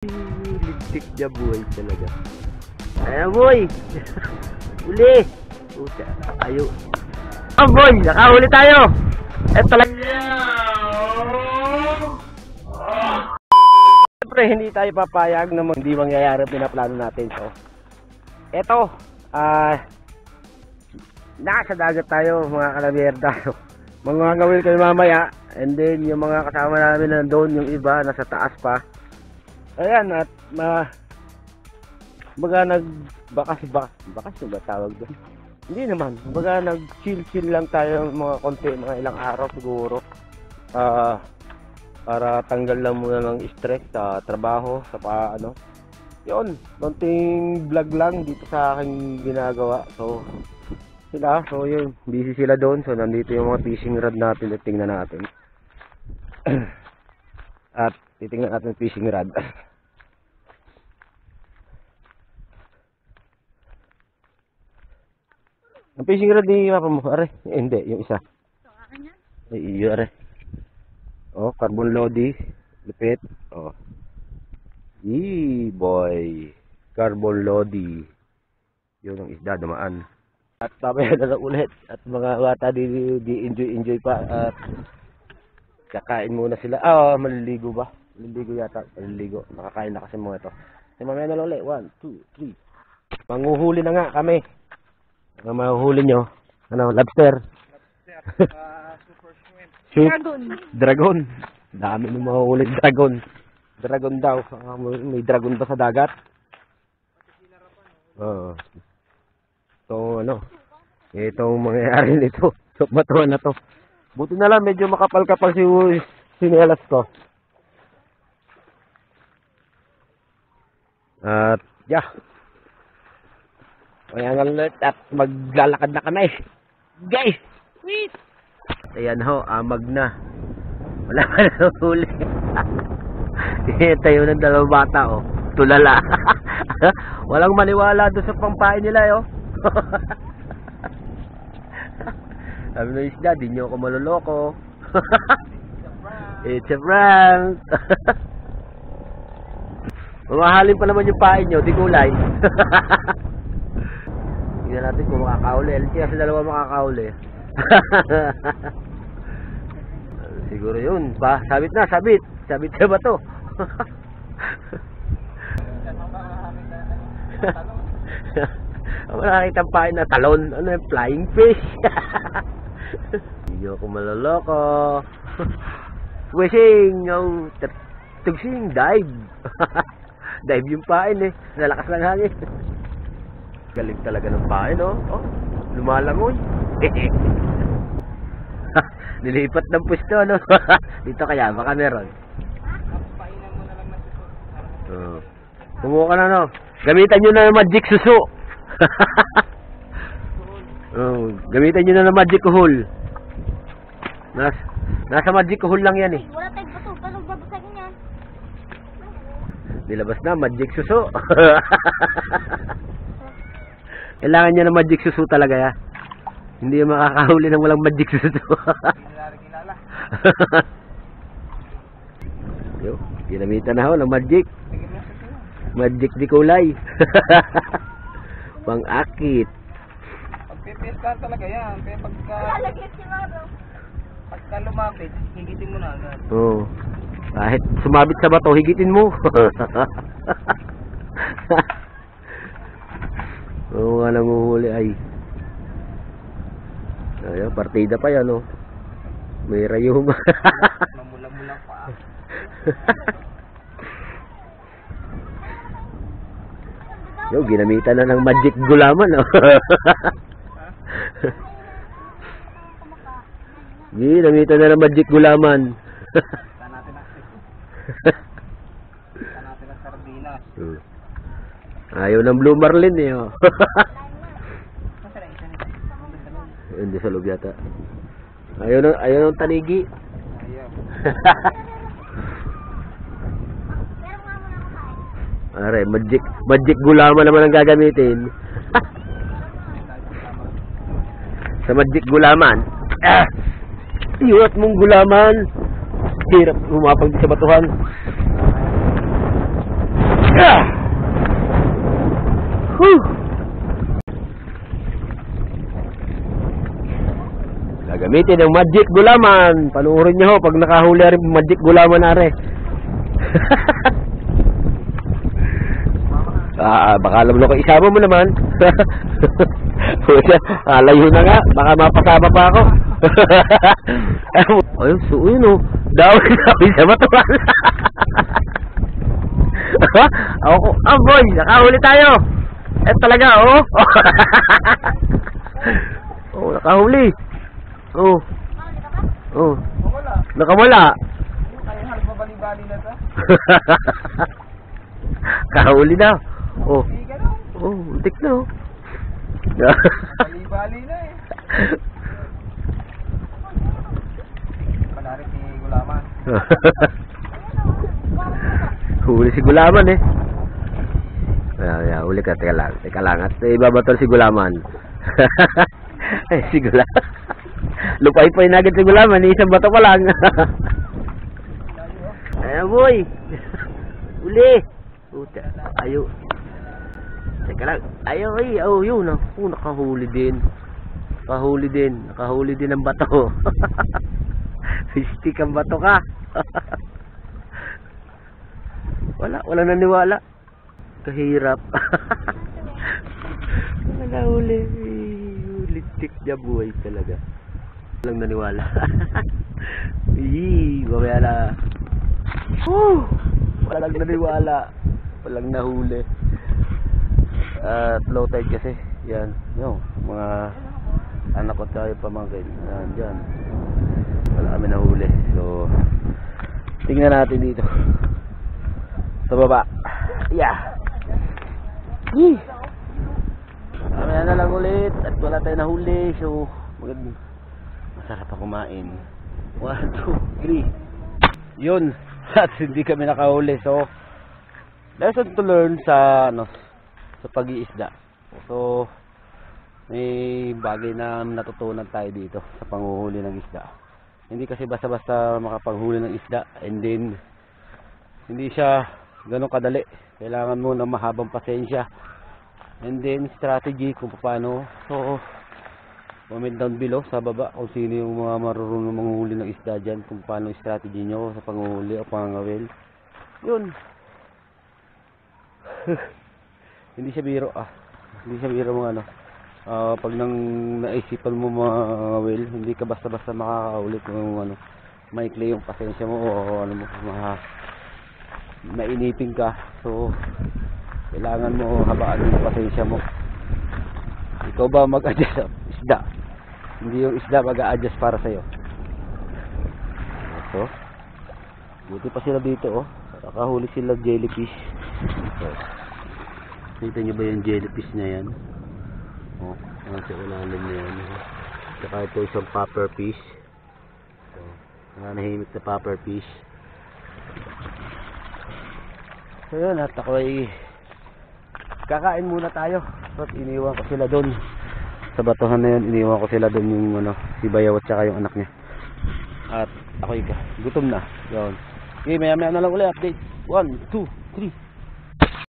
Ligtik niya buhay talaga. Ayan boy! Uli! Puta, ayo. Oh boy! Nakahuli tayo! Eto lang. Siyempre hindi tayo papayag na hindi mangyayari pinaplano natin. So, eto, nasa dagat tayo mga kalabierda. Mga gawin kayo mamaya. And then yung mga kasama namin nandoon, yung iba nasa taas pa. Ayan, at baga bakas ba tawag doon? Hindi naman, baga chill lang tayo mga konti, mga ilang araw siguro. Para tanggal lang muna ng stress sa trabaho, sa yun, konting vlog lang dito sa aking ginagawa. So yun, busy sila doon. So nandito yung mga fishing rod natin at tingnan natin. At titingnan natin fishing rod. Ang fishing rod ni Papa mo, are? Hindi, yung isa. Ito, akin yan? Iyo, are. Oh, carbon lodi. Lupit. Oh. Boy. Carbon lodi. Yun ang isda, dumaan. At papaya na ulit. At mga bata di enjoy pa. At kakain muna sila. Maliligo ba? Maliligo yata. Maliligo. Nakakain na kasi mga ito. So, mamaya na ulit. 1, 2, 3. Manguhuli na nga kami. Ang mahuhuli nyo, lobster. Super shrimp. Dragon. Dami ng mahuhuli dragon. Dragon daw. May dragon ba sa dagat? Oo. Itong mangyayari nito. So, matuwa na to. Buti na lang, medyo makapal-kapal si sinelas ko. At, yeah. Ayan ulit at maglalakad na kami. Guys! Wait! Ayan ho, amag na. Wala pa na huli. Tayo ng dalawang bata, oh. Tulala. Walang maniwala doon sa pampain nila, oh. Sabi na isda, di nyo ako maluloko. It's a prank. Mamahalin pa naman yung pain nyo, di kulay. Tingnan natin kung makakauli. Kasi dalawa makakauli. Siguro yun. Sabit na, sabit. Sabit na ba to? Wala nakita pain na talon. Ano yung flying fish? Hindi ako maloloko. Wishing. Tugsing. Dive. Dive yung pain eh. Nalakas lang hangin. Galing talaga ng pain, oh. Lumalangoy. Nilipat ng pwesto, no? Dito kaya, baka meron. Painan mo na lang ng suso. Kumuha ka na, no? Gamitan nyo na ng magic suso. Gamitan nyo na ng magic hole. Nasa magic hole lang yan, eh. Wala tayong bato. Paano babasagin yan? Nilabas na, magic suso. Kailangan niya ng magic suso talaga, ya. Hindi makakahuli ng walang magic suso. Kilala. Yo, ginamitan na ho ng magic. Magic di kulay. Pang-akit. Pagpipista talaga yan. Kaya pagka lumapit, higitin mo na agad. Oo. Kahit sumabit sa bato, higitin mo. Oo nga, nanguhuli ay. Ayan, partida pa yan, oh. May rayuma. Mamula-mula pa. Yo, ginamitan na ng magic gulaman, oh. Ginamitan na ng magic gulaman. Kita natin ang sardinas. Ayaw ng blue marlin, eh, oh. Hindi sa loob yata. Ayaw ng tanigi. Are, magic gulaman naman ang gagamitin. Sa magic gulaman. Iwat mong gulaman. Hirap humapag sa batuhan. Whew. Gagamitin ng magic gulaman. Panuorin niyo ho pag nakahuli rin magic gulaman are. Baka alam ko isama mo naman. Layo na nga, baka mapasama pa ako. Ayun, so yun o. Dawin sa matuwal. Boy, nakahuli tayo. Talaga, oh. Nakahuli. Nakamala. Kaya halos mabali-bali na to. Kahuli na. Hindi ka na. Untik na. Bali-bali na eh. Panarin si Gulaman. Huli si Gulaman eh. Huli ka, teka lang. At ibabatol si Gulaman. Si Gulaman. Lupay-pay na agad si Gulaman, isang bato pa lang. Ayan boy. Huli. Ayaw. Teka lang. Ayaw eh. Yun. Nakahuli din. Nakahuli din ang bato. Fistik ang bato ka. Wala naniwala. Kahirap. Nakahuli. Litik niya buhay talaga. Walang naniwala. Mamaya na. Walang naniwala. Walang nahuli. Low tide kasi. Yan. Mga anak ko tayo pamangkin. Yan. Wala kami nahuli. So, tingnan natin dito. Sa baba. Yeah. Mamaya na lang ulit. At wala tayo nahuli. So, masarap pa kumain. 1, 2, 3. Yun. At hindi kami nakahuli. So, lesson to learn sa pag-iisda. So, may bagay na natutunan tayo dito sa panghuhuli ng isda. Hindi kasi basta-basta makapanghuli ng isda, and then hindi siya ganun kadali. Kailangan mo ng mahabang pasensya, and then strategy kung paano. So, comment down below sa baba kung sino yung mga marunong manghuli ng isda dyan, kung paano yung strategy nyo sa panghuli o pangawil. Yun. Hindi siya biro hindi siya biro mga pag nang naisipan mo mga will, hindi ka basta-basta makakaulit kung maikli yung pasensya mo o mainipin ka. So kailangan mo habaan yung pasensya mo. Ikaw ba mag-adjust sa isda, hindi yung isda mag-a-adjust para sa'yo. So buti pa sila dito nakahuli sila jellyfish. Kita nyo ba yung jellyfish na yan? Nasa ilalim na yan. Saka ito isang popper fish. Nanahimik na popper fish. So yun, at ako ay kakain muna tayo. So iniwan ko sila doon sa batuhan na yun. Iniwan ko sila doon yung si Bayaw at saka yung anak niya. At ako ay gutom na. Yun. Okay, maya na lang ulit update. 1, 2, 3.